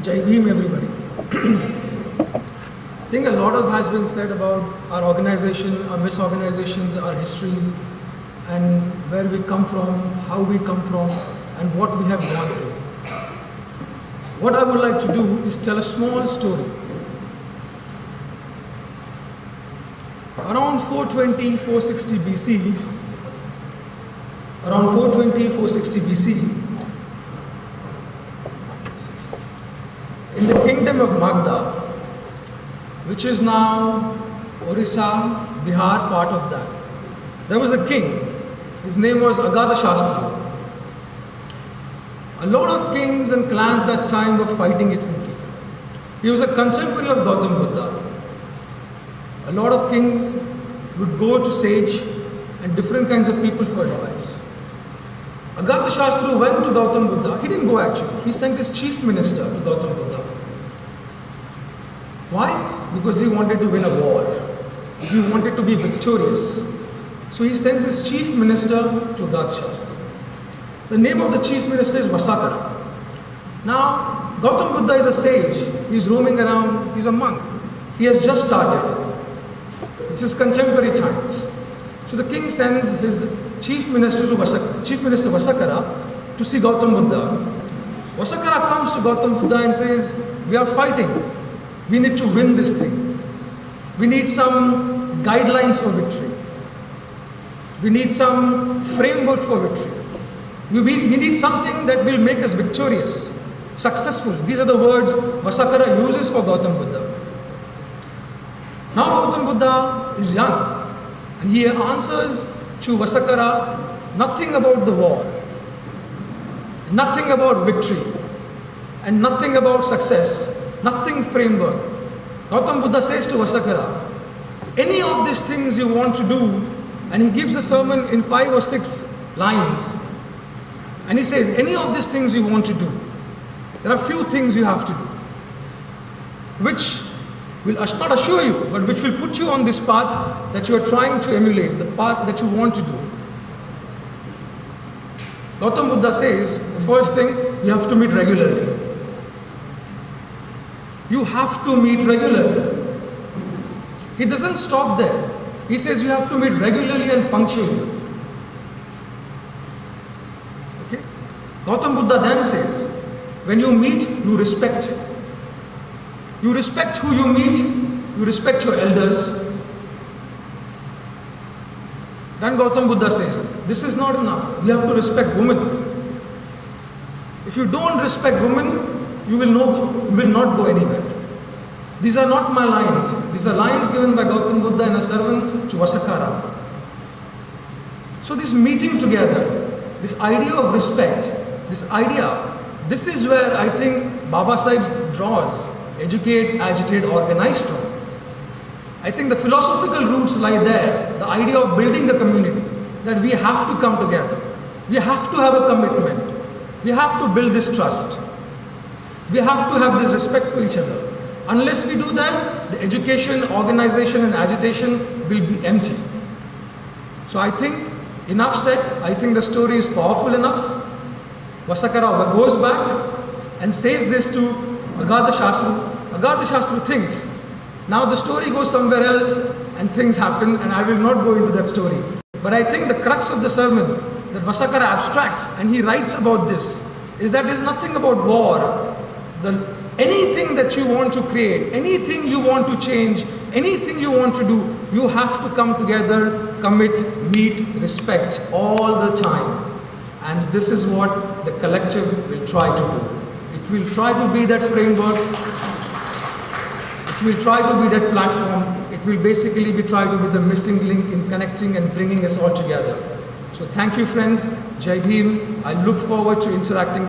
Jai Bhim, everybody. I think a lot of has been said about our organization, our misorganizations, our histories, and where we come from, how we come from, and what we have gone through. What I would like to do is tell a small story. Around 420, 460 BC, in the kingdom of Magda, which is now Orissa, Bihar, part of that, there was a king. His name was Agadashastri. A lot of kings and clans that time were fighting each other. He was a contemporary of Gautam Buddha. A lot of kings would go to sage and different kinds of people for advice. Agadashastri went to Gautam Buddha. He didn't go actually. He sent his chief minister to Gautam Buddha. Why? Because he wanted to win a war. He wanted to be victorious. So he sends his chief minister to Agadashastri. The name of the chief minister is Vasakara. Now, Gautam Buddha is a sage. He's roaming around. He's a monk. He has just started. This is contemporary times. So the king sends his chief minister Vasakara to see Gautam Buddha. Vasakara comes to Gautam Buddha and says, we are fighting. We need to win this thing. We need some guidelines for victory. We need some framework for victory. We need something that will make us victorious, successful. These are the words Vasakara uses for Gautam Buddha. Now Gautam Buddha is young and he answers to Vasakara nothing about the war, nothing about victory, and nothing about success, nothing framework. Gautam Buddha says to Vasakara, any of these things you want to do, and he gives a sermon in 5 or 6 lines. And he says, any of these things you want to do, there are few things you have to do, which will not assure you, but which will put you on this path that you are trying to emulate, the path that you want to do. Gautam Buddha says, the first thing, you have to meet regularly. You have to meet regularly. He doesn't stop there. He says you have to meet regularly and punctually. Okay? Gautam Buddha then says, when you meet, you respect. You respect who you meet, you respect your elders. Then Gautam Buddha says, this is not enough. You have to respect women. If you don't respect women, you will not go anywhere. These are not my lines. These are lines given by Gautam Buddha in a sermon to Vasakara. So this meeting together, this idea of respect, this is where I think Baba Sahib's draws educate, agitate, organize from. I think the philosophical roots lie there, the idea of building the community, that we have to come together. We have to have a commitment. We have to build this trust. We have to have this respect for each other. Unless we do that, the education, organization and agitation will be empty. So I think, enough said, I think the story is powerful enough. Vasakara goes back and says this to Agadashastri. Agadashastri thinks. Now the story goes somewhere else and things happen, and I will not go into that story. But I think the crux of the sermon that Vasakara abstracts and he writes about this is that it is nothing about war. Anything that you want to create, anything you want to change, anything you want to do, you have to come together, commit, meet, respect all the time. And this is what the collective will try to do. It will try to be that framework. It will try to be that platform. It will basically be trying to be the missing link in connecting and bringing us all together. So thank you, friends. Jai Bhim. I look forward to interacting.